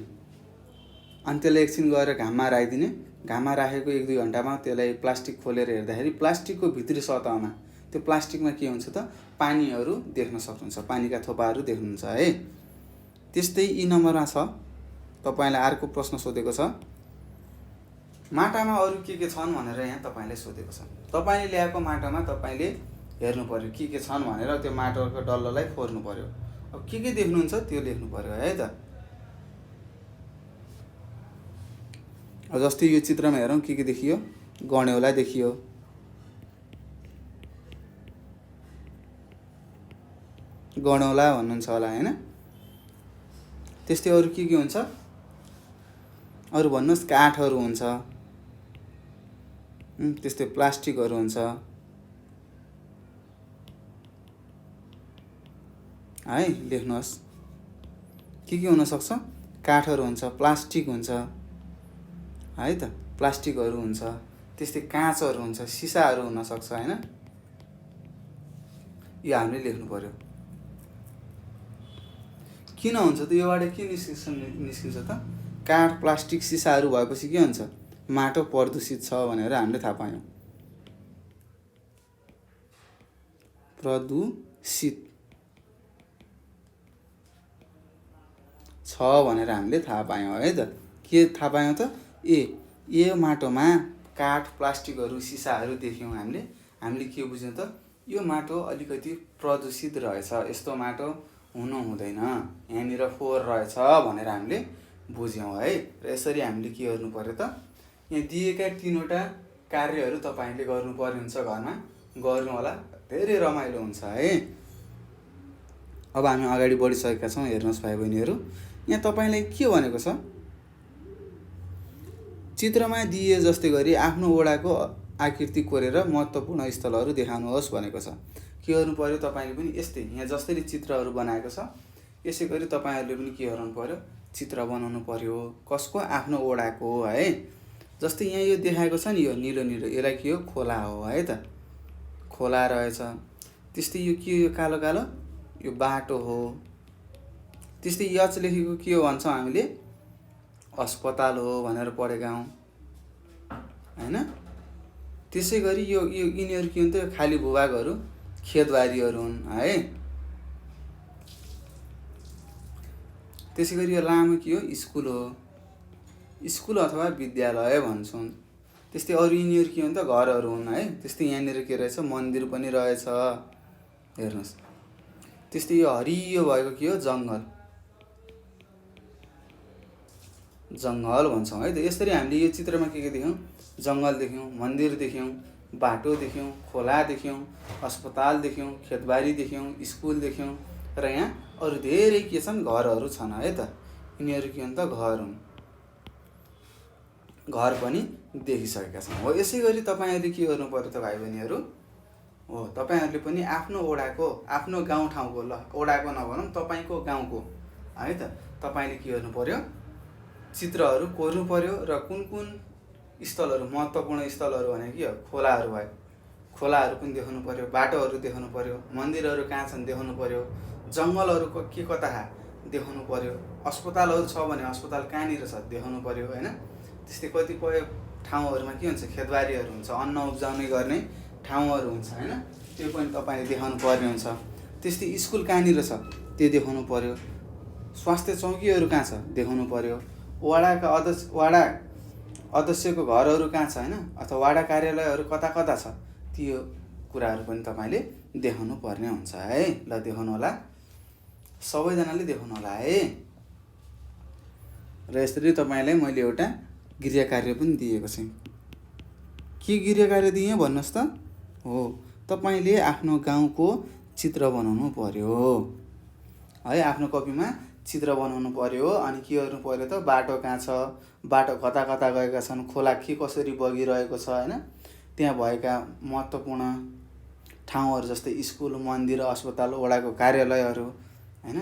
अनि त्यसलाई एकछिन गएर घाममा राखिदिने। घाममा राखेको 1-2 घन्टामा त्यसलाई प्लास्टिक खोलेर हेर्दाखेरि प्लास्टिकको भित्री सतहमा त्यो प्लास्टिकमा के हुन्छ त, पानीहरू देख्न सक्नुहुन्छ, पानीका थोपाहरू देख्नुहुन्छ है। त्यस्तै ई नम्बरमा छ, तपाईलाई अर्को प्रश्न सोधेको छ, माटामा अरू के छन् भनेर यहाँ तपाईले सोधेको छ। तपाईले ल्याएको माटोमा तपाईले हेर्नु पर्यो के छन् भनेर, त्यो माटोको डल्लोलाई फोर्नु पर्यो। अब के देख्नुहुन्छ त्यो लेख्नु पर्यो है त। जस्तै यो चित्रमा हेरौँ के देखियो, गनेउला देखियो, गनेउला भन्नुहुन्छ होला हैन। त्यस्तै अरू के हुन्छ, अरू भन्नुहोस्, काठहरू हुन्छ, त्यस्तै प्लास्टिकहरू हुन्छ है। लेख्नुहोस् के हुन सक्छ, काठहरू हुन्छ, प्लास्टिक हुन्छ है त, प्लास्टिकहरू हुन्छ, त्यस्तै काँचहरू हुन्छ, सिसाहरू हुन सक्छ हैन। यो हामीले लेख्नु पर्यो। किन हुन्छ त, योबाट के निस्किन्छ त, काठ प्लास्टिक सिसाहरू भएपछि के हुन्छ, माटो प्रदूषित छ भनेर हामीले थाहा पायौँ। प्रदूषित छ भनेर हामीले थाहा पायौँ है त। के थाहा पायौँ त, यो माटोमा काठ प्लास्टिकहरू सिसाहरू देख्यौँ हामीले के बुझ्यौँ त, यो माटो अलिकति प्रदूषित रहेछ, यस्तो माटो हुनु हुँदैन, यहाँनिर फोहोर रहेछ भनेर हामीले बुझ्यौँ है। र यसरी हामीले के गर्नु पर्यो त, यहाँ दिएका 3वटा कार्यहरू तपाईले गर्नुपर्ने हुन्छ, घरमा गर्नु होला, धेरै रमाइलो हुन्छ है। अब हामी अगाडि बढिसकेका छौँ। हेर्नुहोस् भाइ बहिनीहरू, यहाँ तपाईलाई के भनेको छ, चित्रमा दिए जस्तै गरी आफ्नो वडाको आकृति कोरेर महत्त्वपूर्ण स्थलहरू देखाउनुहोस् भनेको छ। के गर्नु पर्यो, तपाईले पनि यस्तै यहाँ जसरी चित्रहरू बनाएको छ यसै गरी तपाईहरुले पनि के गर्नु पर्यो, चित्र बनाउनु पर्यो। कसको, आफ्नो वडाको है। जस्तै यहाँ यो देखाएको छ नि, यो निलो यसलाई के हो, खोला हो है त, खोला रहेछ। त्यस्तै यो के, यो कालो यो बाटो हो। त्यस्तै यच लेखेको के हो भन्छौँ हामीले, अस्पताल हो भनेर पढेका हौँ हैन। त्यसै गरी यो यिनीहरू के हुन्छ, खाली भूभागहरू खेतबारीहरू हुन् है। त्यसै गरी यो लामो के हो, स्कुल हो, स्कुल अथवा विद्यालय भन्छौँ। त्यस्तै अरू यिनीहरू के हुन् त, घरहरू हुन् है। त्यस्तै यहाँनिर के रहेछ, मन्दिर पनि रहेछ हेर्नुहोस्। त्यस्तै यो हरियो भएको के हो, जङ्गल भन्छौँ है त। यसरी हामीले यो चित्रमा के देख्यौँ, जङ्गल देख्यौँ, मन्दिर देख्यौँ, बाटो देख्यौँ, खोला देख्यौँ, अस्पताल देख्यौँ, खेतबारी देख्यौँ, स्कुल देख्यौँ, र यहाँ अरू धेरै के छन्, घरहरू छन् है त। यिनीहरू के हुन् त, घर हुन्, घर पनि देखिसकेका छौँ हो। यसै गरी तपाईहरुले के गर्नु पर्यो त भाइ बहिनीहरू हो, तपाईहरुले पनि आफ्नो वडाको, आफ्नो गाउँठाउँको, ल वडाको नभनौँ, तपाईको गाउँको है त, तपाईले के गर्नु पर्यो, चित्रहरू कोर्नु पर्यो र कुन स्थलहरू, महत्त्वपूर्ण स्थलहरू भनेको के हो? खोलाहरू भयो। खोलाहरू पनि देखाउनु पर्यो, बाटोहरू देखाउनु पर्यो, मन्दिरहरू कहाँ छन् देखाउनु पर्यो, जङ्गलहरू के कता देखाउनु पर्यो, अस्पतालहरू छ भने अस्पताल कहाँनिर छ देखाउनु पर्यो होइन। त्यस्तै कतिपय ठाउँहरूमा के हुन्छ, खेतबारीहरू हुन्छ, अन्न उब्जाउने गर्ने ठाउँहरू हुन्छ होइन, त्यो पनि तपाईँले देखाउनु पर्ने हुन्छ। त्यस्तै स्कुल कहाँनिर छ त्यो देखाउनु पर्यो, स्वास्थ्य चौकीहरू कहाँ छ देखाउनु पर्यो, वडा अध्यक्षको घरहरू कहाँ छ होइन, अथवा वडा कार्यालयहरू कता कता छ, त्यो कुराहरू पनि तपाईँले देखाउनु पर्ने हुन्छ है। ल देखाउनु होला, सबैजनाले देखाउनु होला है। र यसरी तपाईँलाई मैले एउटा गृह कार्य पनि दिएको छु। के गृह कार्य दिएँ भन्नुहोस् त? हो, तपाईँले आफ्नो गाउँको चित्र बनाउनु पर्यो है। आफ्नो कपीमा चित्र बनाउनु पर्यो। अनि के गर्नु पर्यो त? बाटो कहाँ छ, बाटो कता कता गएका छन्, खोला के कसरी बगिरहेको छ होइन, त्यहाँ भएका महत्त्वपूर्ण ठाउँहरू जस्तै स्कुल, मन्दिर, अस्पताल, वडाको कार्यालयहरू होइन,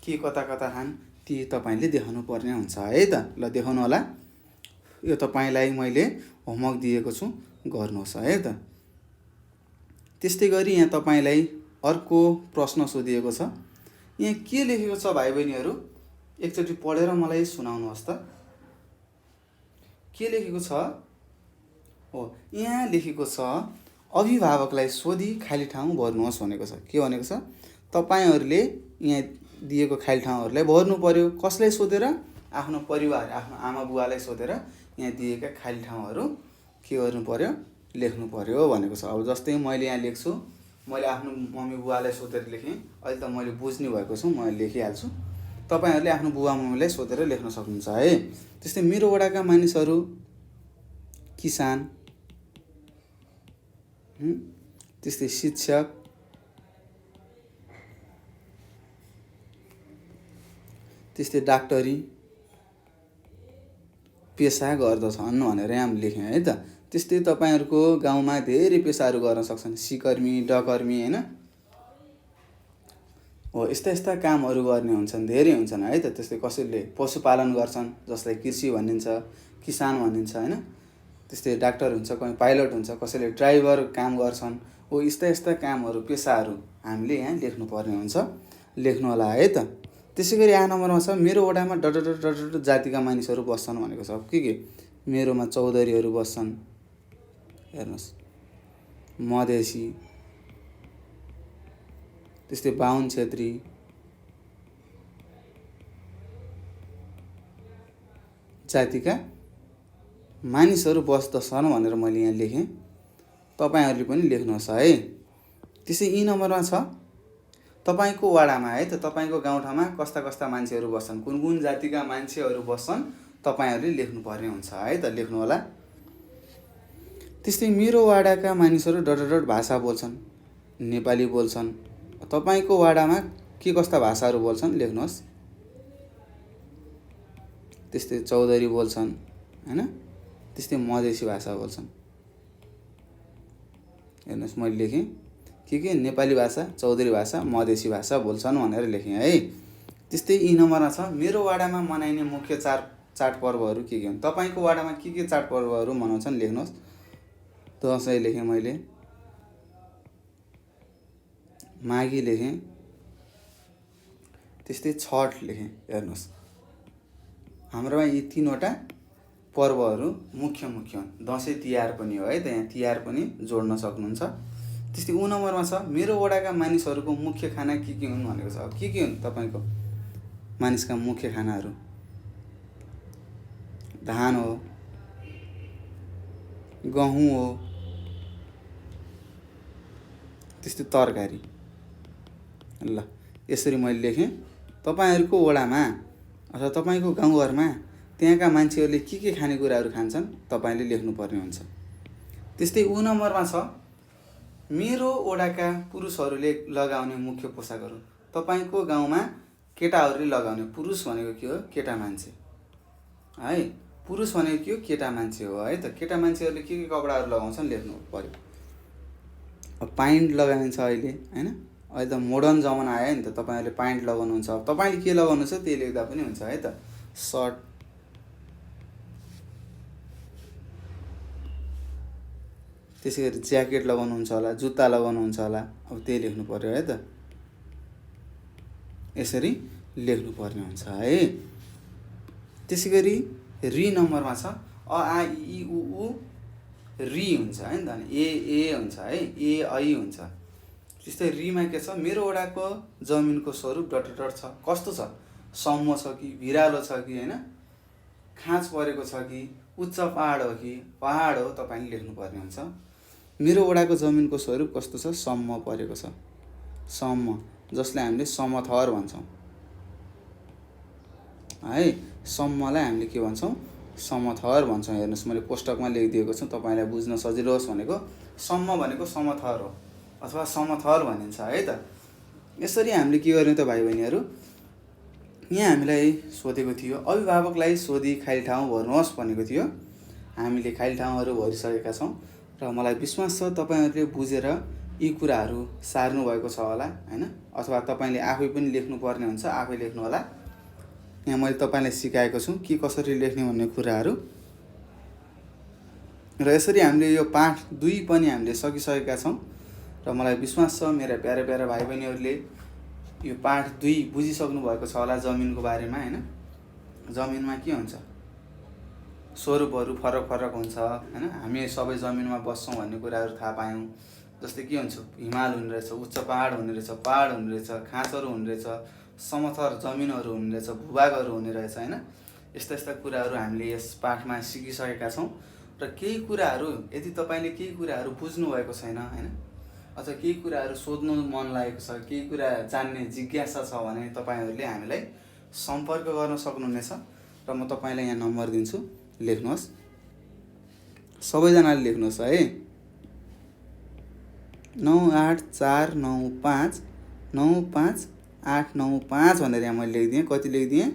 के कता कता छन् ती तपाईँले देखाउनु पर्ने हुन्छ है त। ल देखाउनु होला, यो तपाईँलाई मैले होमवर्क दिएको छु, गर्नुहोस् है त। त्यस्तै गरी यहाँ तपाईँलाई अर्को प्रश्न सोधिएको छ। यहाँ के लेखेको छ भाइ बहिनीहरू, एकचोटि पढेर मलाई सुनाउनुहोस् त। के लेखेको छ? हो, यहाँ लेखेको छ अभिभावकलाई सोधी खाली ठाउँ भर्नुहोस् भनेको छ। के भनेको छ? तपाईँहरूले यहाँ दिएको खाली ठाउँहरूलाई भर्नु पर्यो। कसलाई सोधेर? आफ्नो परिवार, आफ्नो आमा बुवालाई सोधेर यहाँ दिएका खाली ठाउँहरू के गर्नु पर्यो? लेख्नु पर्यो भनेको छ। अब जस्तै मैले यहाँ लेख्छु, मैले आफ्नो मम्मी बुवालाई सोधेर लेखेँ, अहिले त मैले बुझ्ने भएको छु, म लेखिहाल्छु। तपाईँहरूले आफ्नो बुवा मम्मीलाई सोधेर लेख्न सक्नुहुन्छ है। त्यस्तै मेरो वडाका मानिसहरू किसान, त्यस्तै शिक्षक, त्यस्तै डाक्टरी पेसा गर्दछन् भनेर यहाँ लेखेँ है त। त्यस्तै तपाईँहरूको गाउँमा धेरै पेसाहरू गर्न सक्छन्, सिकर्मी, डकर्मी होइन। हो, यस्ता यस्ता कामहरू गर्ने हुन्छन्, धेरै हुन्छन् है त। त्यस्तै कसैले पशुपालन गर्छन् जसलाई कृषि भनिन्छ, किसान भनिन्छ होइन। त्यस्तै डाक्टर हुन्छ, कोही पाइलट हुन्छ, कसैले ड्राइभर काम गर्छन्। हो, यस्ता यस्ता कामहरू, पेसाहरू हामीले यहाँ लेख्नुपर्ने हुन्छ, लेख्नु होला है त। त्यसै गरी 8 नम्बरमा छ मेरो वडामा डट जातिका मानिसहरू बस्छन् भनेको छ। के मेरोमा चौधरीहरू बस्छन्, हेर्नुहोस्, मधेसी, त्यस्तै बाहुन क्षेत्री, जातिका मानिसहरू बस्दछन् भनेर मैले यहाँ लेखेँ। तपाईँहरूले पनि लेख्नुहोस् है। त्यसै ई नम्बरमा छ तपाईँको वडामा है त, तपाईँको गाउँठाउँमा कस्ता कस्ता मान्छेहरू बस्छन्, कुन कुन जातिका मान्छेहरू बस्छन्, तपाईँहरूले लेख्नुपर्ने हुन्छ है त। लेख्नु होला। त्यस्तै मेरो वडाका मानिसहरू डट भाषा बोल्छन्, नेपाली बोल्छन्। तपाईँको वडामा के कस्ता भाषाहरू बोल्छन् लेख्नुहोस्। त्यस्तै चौधरी बोल्छन् होइन, त्यस्तै मधेसी भाषा बोल्छन्। हेर्नुहोस्, मैले लेखेँ के नेपाली भाषा, चौधरी भाषा, मधेसी भाषा बोल्छन् भनेर लेखेँ है। त्यस्तै ई नम्बरमा छ मेरो वडामा मनाइने मुख्य चाडपर्वहरू के हुन्। तपाईँको वडामा के चाडपर्वहरू मनाउँछन् लेख्नुहोस्। दसैँ लेखेँ मैले, माघी लेखेँ, त्यस्तै छठ लेखेँ। हेर्नुहोस्, हाम्रोमा यी 3वटा पर्वहरू मुख्य हुन्। दसैँ तिहार पनि हो है त, यहाँ तिहार पनि जोड्न सक्नुहुन्छ। त्यस्तै 9 नम्बरमा छ मेरो वडाका मानिसहरूको मुख्य खाना के हुन् भनेको छ। अब के हुन् तपाईँको मानिसका मुख्य खानाहरू? धान हो, गहुँ हो, त्यस्तै तरकारी। ल यसरी मैले लेखेँ। तपाईँहरूको वडामा अथवा तपाईँको गाउँघरमा त्यहाँका मान्छेहरूले के खानेकुराहरू खान्छन् तपाईँले लेख्नुपर्ने हुन्छ। त्यस्तै 9 नम्बरमा छ मेरो वडाका पुरुषहरूले लगाउने मुख्य पोसाकहरू। तपाईँको गाउँमा केटाहरूले लगाउने, पुरुष भनेको के हो? केटा मान्छे है। पुरुष भनेको के हो? केटा मान्छे हो है त। केटा मान्छेहरूले के कपडाहरू लगाउँछन् लेख्नु पर्यो। अब प्यान्ट लगाइन्छ अहिले होइन, अहिले त मोडर्न जमाना आयो नि त। तपाईँहरूले प्यान्ट लगाउनुहुन्छ, अब तपाईँले के लगाउनुहुन्छ त्यही लेख्दा पनि हुन्छ है त। सर्ट, त्यसै गरी ज्याकेट लगाउनुहुन्छ होला, जुत्ता लगाउनुहुन्छ होला, अब त्यही लेख्नु पर्यो है त। यसरी लेख्नु पर्ने हुन्छ है। त्यसै गरी री नम्बरमा छ अ आ इ उ ऊ री हुन्छ है नि त, अनि ए हुन्छ है, ए ऐ हुन्छ। त्यस्तै रीमा के छ, मेरो वडाको जमिनको स्वरूप डट डट छ, कस्तो छ, सम्म छ कि भिरालो छ कि होइन, खाँच परेको छ कि उच्च पहाड हो कि पहाड हो, तपाईँले लेख्नुपर्ने हुन्छ। मेरो वडाको जमिनको स्वरूप कस्तो छ, सम्म परेको छ, सम्म, जसलाई हामीले समथर भन्छौँ है। सम्मलाई हामीले के भन्छौँ, समथर भन्छौँ। हेर्नुहोस् मैले कोष्टकमा लेखिदिएको छु तपाईँलाई बुझ्न सजिलो होस् भनेको। सम्म भनेको समथर हो अथवा समथर भनिन्छ है त। यसरी हामीले के गर्ने त भाइ बहिनीहरू, यहाँ हामीलाई सोधेको थियो अभिभावकलाई सोधी खाली ठाउँ भर्नुहोस् भनेको थियो। हामीले खाली ठाउँहरू भरिसकेका छौँ र मलाई विश्वास छ तपाईँहरूले बुझेर यी कुराहरू सार्नु भएको छ होला होइन, अथवा तपाईँले आफै पनि लेख्नुपर्ने हुन्छ, आफै लेख्नु होला। यहाँ मैले तपाईँलाई सिकाएको छु के कसरी लेख्ने भन्ने कुराहरू। र यसरी हामीले यो पाठ 2 पनि हामीले सकिसकेका छौँ र मलाई विश्वास छ मेरा प्यारा प्यारा भाइ बहिनीहरूले यो पाठ 2 बुझिसक्नु भएको छ होला जमिनको बारेमा होइन। जमिनमा के हुन्छ, स्वरूपहरू फरक फरक हुन्छ होइन। हामी सबै जमिनमा बस्छौँ भन्ने कुराहरू थाहा पायौँ। जस्तै के हुन्छ, हिमाल हुने रहेछ, उच्च पहाड हुने रहेछ, पहाड हुने रहेछ, खाँचहरू हुने रहेछ, समथर जमिनहरू हुने रहेछ, भूभागहरू हुने रहेछ होइन। यस्ता यस्ता कुराहरू हामीले यस पाठमा सिकिसकेका छौँ। र केही कुराहरू यदि तपाईँले केही कुराहरू बुझ्नुभएको छैन होइन, अथवा केही कुराहरू सोध्नु मन लागेको छ, केही कुरा जान्ने जिज्ञासा छ भने तपाईँहरूले हामीलाई सम्पर्क गर्न सक्नुहुनेछ र म तपाईँलाई यहाँ नम्बर दिन्छु, लेख्नुहोस्, सबैजनाले लेख्नुहोस् है। 9849595895 भनेर यहाँ मैले लेखिदिएँ। कति लेखिदिएँ,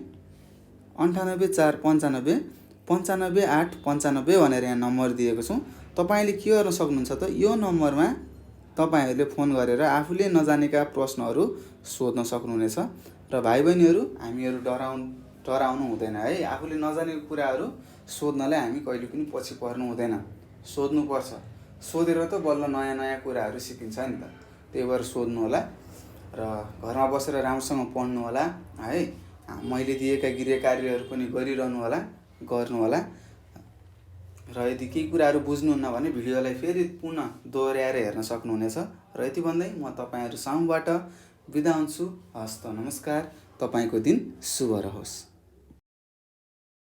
984595 95895 भनेर यहाँ नम्बर दिएको छु। तपाईँले के गर्न सक्नुहुन्छ त, यो नम्बरमा तपाईँहरूले फोन गरेर आफूले नजानेका प्रश्नहरू सोध्न सक्नुहुनेछ। र भाइ बहिनीहरू हामीहरू डराउनु हुँदैन है। आफूले नजानेको कुराहरू सोध्नलाई हामी कहिले पनि पछि पर्नु हुँदैन, सोध्नुपर्छ। सोधेर त बल्ल नयाँ नयाँ कुराहरू सिकिन्छ नि त। त्यही भएर सोध्नु होला र घरमा बसेर राम्रोसँग पढ्नु होला है। मैले दिएका गृह कार्यहरू पनि गरिरहनु होला, गर्नु होला। र यदि केही कुराहरू बुझ्नुहुन्न भने भिडियोलाई फेरि पुनः दोहोऱ्याएर हेर्न सक्नुहुनेछ। र यति भन्दै म तपाईँहरू सामुबाट बिदा हुन्छु। हस्त नमस्कार, तपाईँको दिन शुभ रहोस्।